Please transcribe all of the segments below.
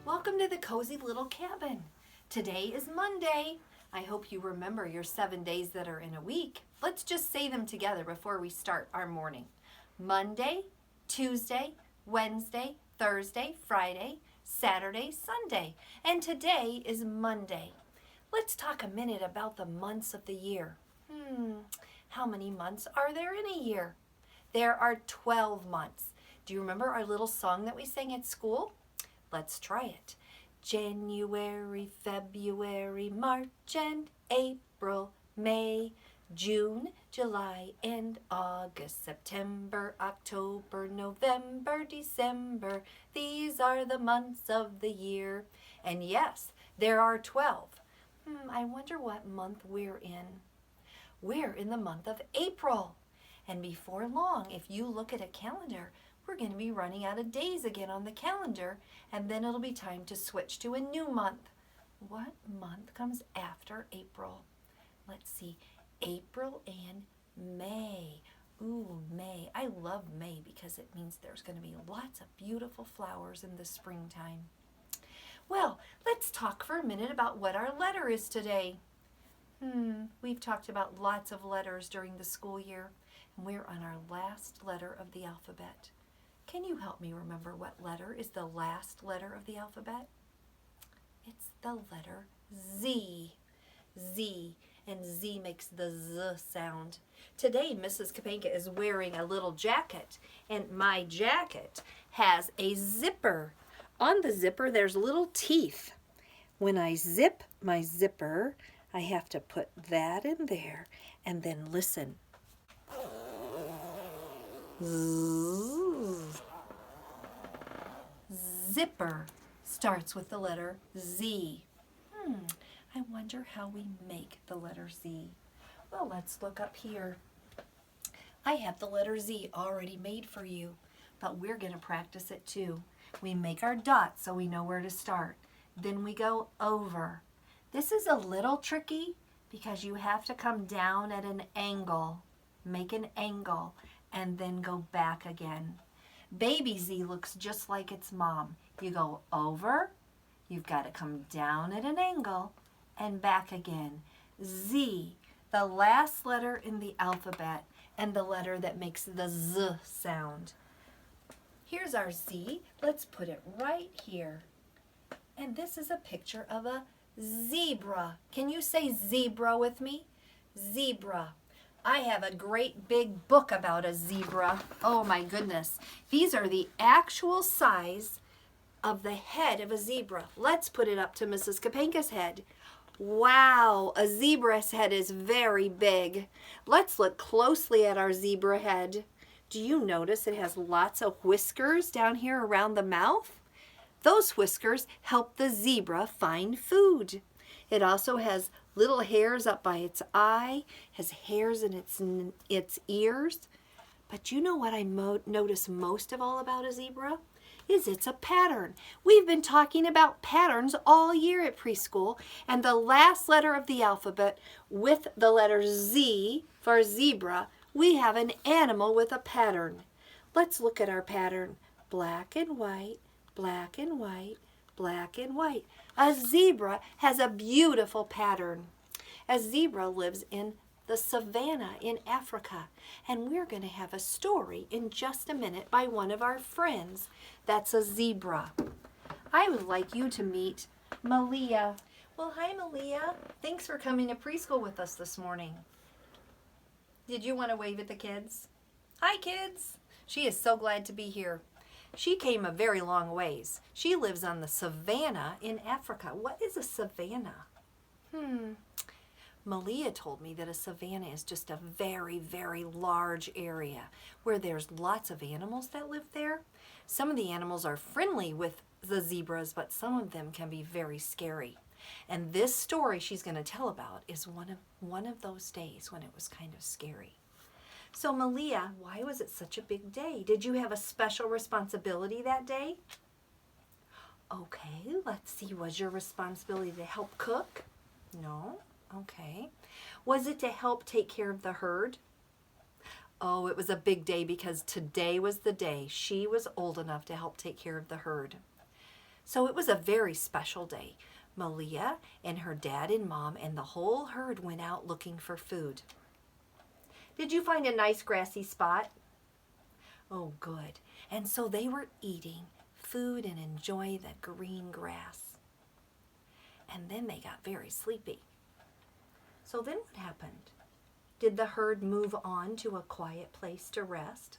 Welcome to the Cozy Little Cabin. Today is Monday. I hope you remember your 7 days that are in a week. Let's just say them together before we start our morning. Monday, Tuesday, Wednesday, Thursday, Friday, Saturday, Sunday. And today is Monday. Let's talk a minute about the months of the year. How many months are there in a year? There are 12 months. Do you remember our little song that we sang at school? Let's try it. January, February, March and April, May, June, July and August, September, October, November, December. These are the months of the year. And yes, there are 12. I wonder what month we're in. We're in the month of April. And before long, if you look at a calendar, we're going to be running out of days again on the calendar, and then it'll be time to switch to a new month. What month comes after April? Let's see, April and May. Ooh, May. I love May because it means there's going to be lots of beautiful flowers in the springtime. Well, let's talk for a minute about what our letter is today. We've talked about lots of letters during the school year, and we're on our last letter of the alphabet. Can you help me remember what letter is the last letter of the alphabet? It's the letter Z. Z. And Z makes the Z sound. Today, Mrs. Kapanka is wearing a little jacket, and my jacket has a zipper. On the zipper, there's little teeth. When I zip my zipper, I have to put that in there and then listen. Zipper starts with the letter Z. I wonder how we make the letter Z. Well, let's look up here. I have the letter Z already made for you, but we're going to practice it too. We make our dots so we know where to start. Then we go over. This is a little tricky because you have to come down at an angle, make an angle, and then go back again. Baby Z looks just like its mom. You go over, you've got to come down at an angle, and back again. Z, the last letter in the alphabet, and the letter that makes the Z sound. Here's our Z. Let's put it right here. And this is a picture of a zebra. Can you say zebra with me? Zebra. I have a great big book about a zebra. Oh my goodness. These are the actual size of the head of a zebra. Let's put it up to Mrs. Kapanka's head. Wow, a zebra's head is very big. Let's look closely at our zebra head. Do you notice it has lots of whiskers down here around the mouth? Those whiskers help the zebra find food. It also has little hairs up by its eye, has hairs in its ears. But you know what I notice most of all about a zebra? Is it's a pattern. We've been talking about patterns all year at preschool, and the last letter of the alphabet with the letter Z for zebra, we have an animal with a pattern. Let's look at our pattern. Black and white, black and white, black and white. A zebra has a beautiful pattern. A zebra lives in the savannah in Africa, and we're going to have a story in just a minute by one of our friends that's a zebra. I would like you to meet Malia. Well, hi Malia. Thanks for coming to preschool with us this morning. Did you want to wave at the kids? Hi kids. She is so glad to be here. She came a very long ways. She lives on the savannah in Africa. What is a savannah? Malia told me that a savannah is just a very, very large area where there's lots of animals that live there. Some of the animals are friendly with the zebras, but some of them can be very scary. And this story she's going to tell about is one of those days when it was kind of scary. So Malia, why was it such a big day? Did you have a special responsibility that day? Okay, let's see. Was your responsibility to help cook? No? Okay. Was it to help take care of the herd? Oh, it was a big day because today was the day she was old enough to help take care of the herd. So it was a very special day. Malia and her dad and mom and the whole herd went out looking for food. Did you find a nice grassy spot? Oh, good. And so they were eating food and enjoying the green grass. And then they got very sleepy. So then what happened? Did the herd move on to a quiet place to rest?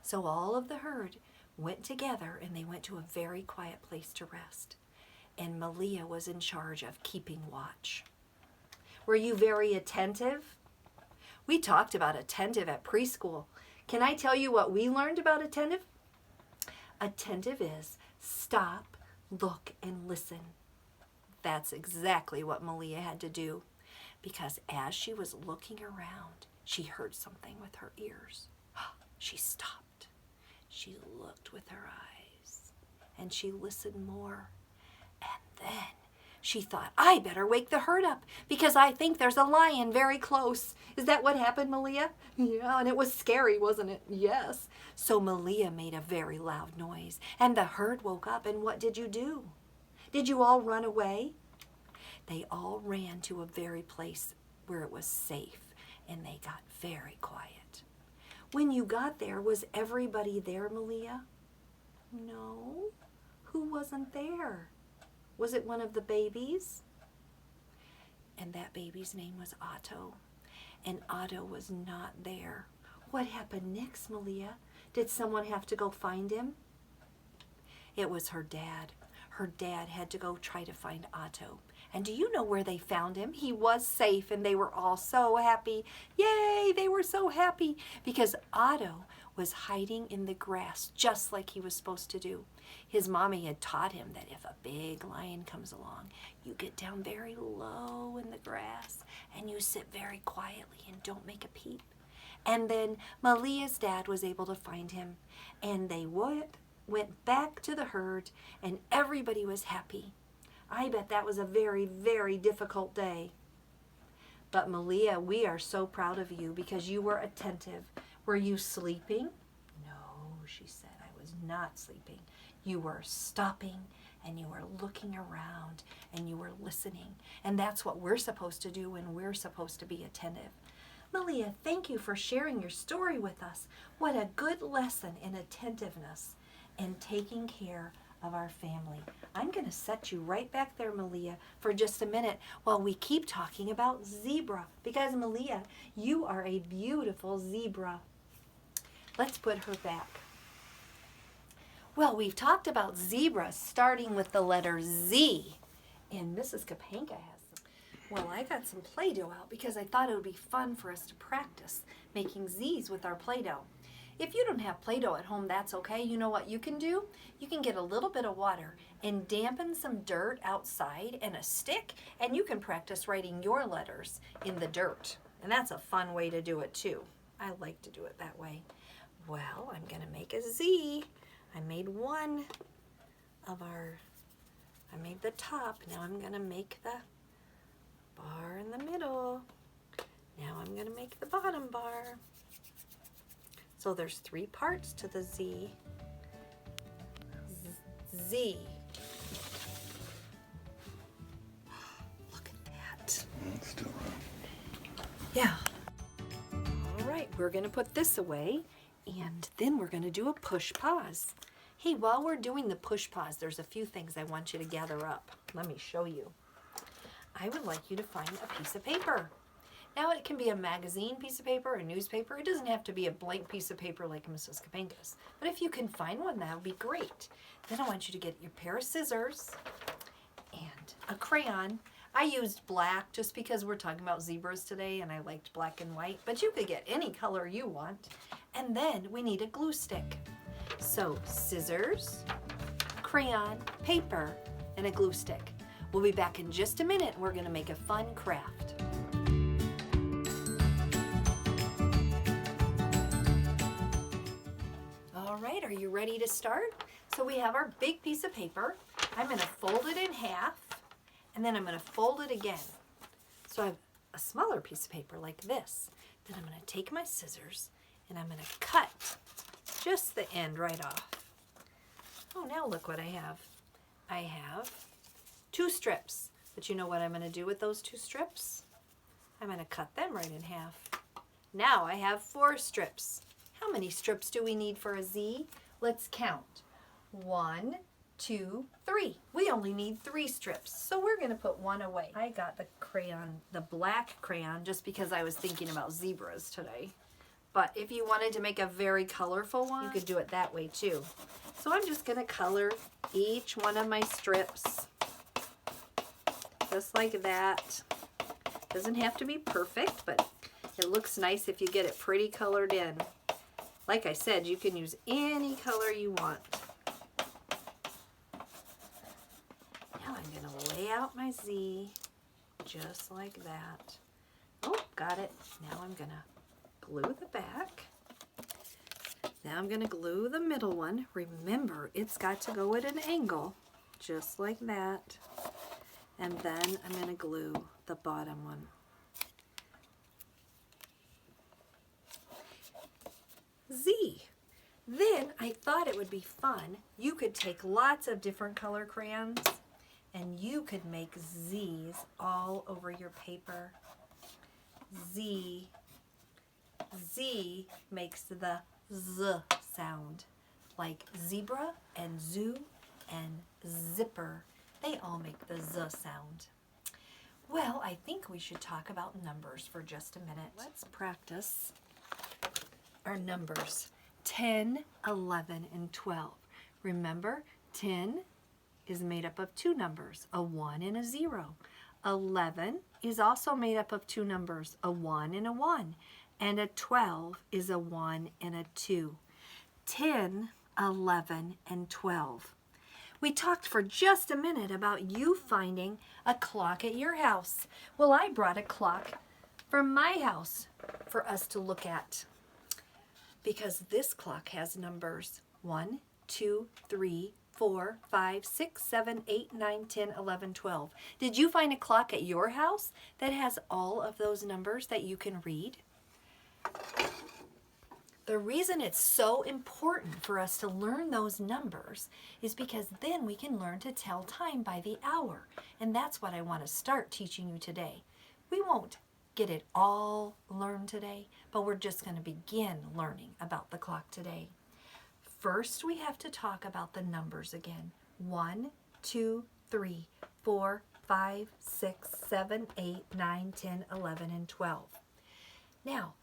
So all of the herd went together and they went to a very quiet place to rest. And Malia was in charge of keeping watch. Were you very attentive? We talked about attentive at preschool. Can I tell you what we learned about attentive? Attentive is stop, look, and listen. That's exactly what Malia had to do, because as she was looking around, she heard something with her ears. She stopped. She looked with her eyes, and she listened more. And then she thought, I better wake the herd up because I think there's a lion very close. Is that what happened, Malia? Yeah, and it was scary, wasn't it? Yes. So Malia made a very loud noise, and the herd woke up, and what did you do? Did you all run away? They all ran to a very place where it was safe, and they got very quiet. When you got there, was everybody there, Malia? No. Who wasn't there? Was it one of the babies? And that baby's name was Otto. And Otto was not there. What happened next, Malia? Did someone have to go find him? It was her dad. Her dad had to go try to find Otto. And do you know where they found him? He was safe, and they were all so happy. Yay, they were so happy because Otto was hiding in the grass just like he was supposed to do. His mommy had taught him that if a big lion comes along, you get down very low in the grass and you sit very quietly and don't make a peep. And then Malia's dad was able to find him, and they went back to the herd, and everybody was happy. I bet that was a very, very difficult day. But Malia, we are so proud of you because you were attentive. Were you sleeping? No, she said, I was not sleeping. You were stopping, and you were looking around, and you were listening. And that's what we're supposed to do when we're supposed to be attentive. Malia, thank you for sharing your story with us. What a good lesson in attentiveness and taking care of our family. I'm going to set you right back there, Malia, for just a minute while we keep talking about zebra. Because, Malia, you are a beautiful zebra. Let's put her back. Well, we've talked about zebras starting with the letter Z. And Mrs. Kapanka has some. Well, I got some Play-Doh out because I thought it would be fun for us to practice making Z's with our Play-Doh. If you don't have Play-Doh at home, that's okay. You know what you can do? You can get a little bit of water and dampen some dirt outside and a stick, and you can practice writing your letters in the dirt. And that's a fun way to do it too. I like to do it that way. Well, I'm going to make a Z. I made one of I made the top. Now I'm going to make the bar in the middle. Now I'm going to make the bottom bar. So there's 3 parts to the Z. Z. Look at that. It's still wrong. Yeah. All right, we're going to put this away, and then we're going to do a push pause. Hey, while we're doing the push pause, there's a few things I want you to gather up. Let me show you. I would like you to find a piece of paper. Now, it can be a magazine piece of paper, a newspaper. It doesn't have to be a blank piece of paper like Mrs. Kapanka's. But if you can find one, that would be great. Then I want you to get your pair of scissors and a crayon. I used black just because we're talking about zebras today and I liked black and white. But you could get any color you want. And then we need a glue stick. So scissors, crayon, paper, and a glue stick. We'll be back in just a minute. We're going to make a fun craft. All right, are you ready to start? So we have our big piece of paper. I'm going to fold it in half, and then I'm going to fold it again. So I have a smaller piece of paper like this. Then I'm going to take my scissors, and I'm going to cut just the end right off. Oh, now look what I have. I have 2 strips. But you know what I'm going to do with those 2 strips? I'm going to cut them right in half. Now I have 4 strips. How many strips do we need for a Z? Let's count. 1, 2, 3. We only need 3 strips, so we're going to put 1 away. I got the crayon, the black crayon, just because I was thinking about zebras today. But if you wanted to make a very colorful one, you could do it that way too. So I'm just going to color each one of my strips, just like that. Doesn't have to be perfect, but it looks nice if you get it pretty colored in. Like I said, you can use any color you want. Now I'm going to lay out my Z just like that. Oh, got it. Now I'm going to glue the back. Now I'm going to glue the middle one. Remember, it's got to go at an angle, just like that. And then I'm going to glue the bottom one. Z. Then I thought it would be fun. You could take lots of different color crayons and you could make Z's all over your paper. Z. Z makes the Z sound, like zebra and zoo and zipper. They all make the Z sound. Well, I think we should talk about numbers for just a minute. Let's practice our numbers. 10, 11, and 12. Remember, 10 is made up of 2 numbers, a 1 and a 0. 11 is also made up of 2 numbers, a 1 and a 1. And a 12 is a 1 and a 2. 10, 11, and 12. We talked for just a minute about you finding a clock at your house. Well, I brought a clock from my house for us to look at, because this clock has numbers 1, 2, 3, 4, 5, 6, 7, 8, 9, 10, 11, 12. Did you find a clock at your house that has all of those numbers that you can read? The reason it's so important for us to learn those numbers is because then we can learn to tell time by the hour. And that's what I want to start teaching you today. We won't get it all learned today, but we're just going to begin learning about the clock today. First, we have to talk about the numbers again. 1, 2, 3, 4, 5, 6, 7, 8, 9, 10, 11, and 12. Now,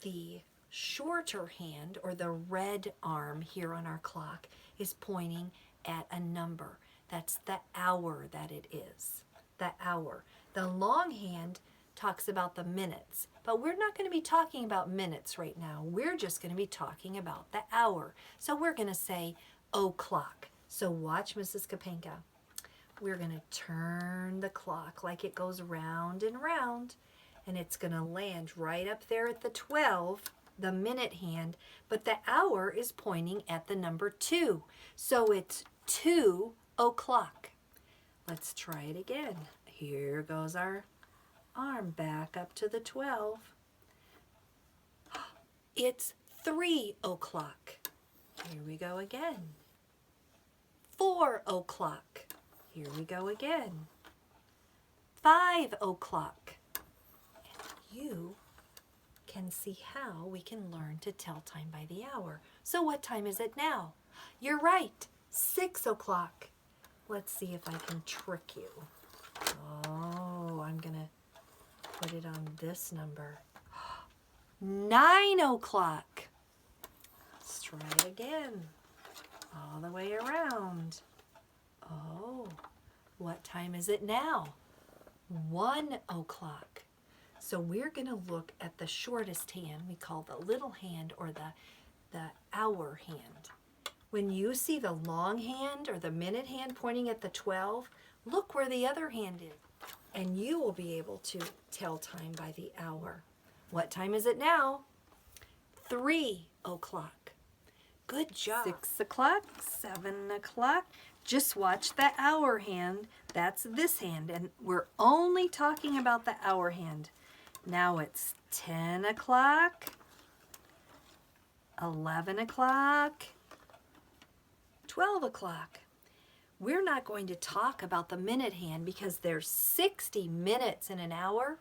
the shorter hand, or the red arm here on our clock, is pointing at a number. That's the hour that it is, the hour. The long hand talks about the minutes, but we're not going to be talking about minutes right now. We're just going to be talking about the hour. So we're going to say o'clock. So watch, Mrs. Kapenka. We're going to turn the clock like it goes round and round, and it's going to land right up there at the 12, the minute hand, but the hour is pointing at the number 2. So it's 2 o'clock. Let's try it again. Here goes our arm back up to the 12. It's 3 o'clock. Here we go again. 4 o'clock. Here we go again. 5 o'clock. You can see how we can learn to tell time by the hour. So what time is it now? You're right, 6 o'clock. Let's see if I can trick you. Oh, I'm going to put it on this number. 9 o'clock. Let's try it again. All the way around. Oh, what time is it now? 1 o'clock. So we're going to look at the shortest hand. We call the little hand, or the hour hand. When you see the long hand or the minute hand pointing at the 12, look where the other hand is, and you will be able to tell time by the hour. What time is it now? 3 o'clock. Good job. 6 o'clock, 7 o'clock. Just watch the hour hand. That's this hand, and we're only talking about the hour hand. Now it's 10 o'clock, 11 o'clock, 12 o'clock. we're not going to talk about the minute hand because there's 60 minutes in an hour,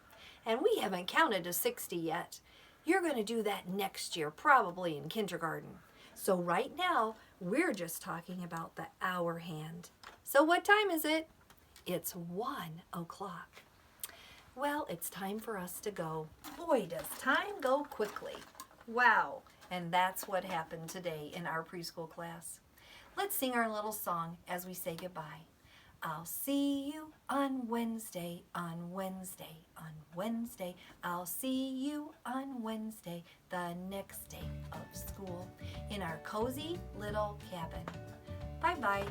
and we haven't counted to 60 yet. You're going to do that next year, probably in kindergarten. So right now, we're just talking about the hour hand. So what time is it? It's 1 o'clock. Well, it's time for us to go. Boy, does time go quickly. Wow. And that's what happened today in our preschool class. Let's sing our little song as we say goodbye. I'll see you on Wednesday, on Wednesday, on Wednesday. I'll see you on Wednesday, the next day of school, in our cozy little cabin. Bye-bye.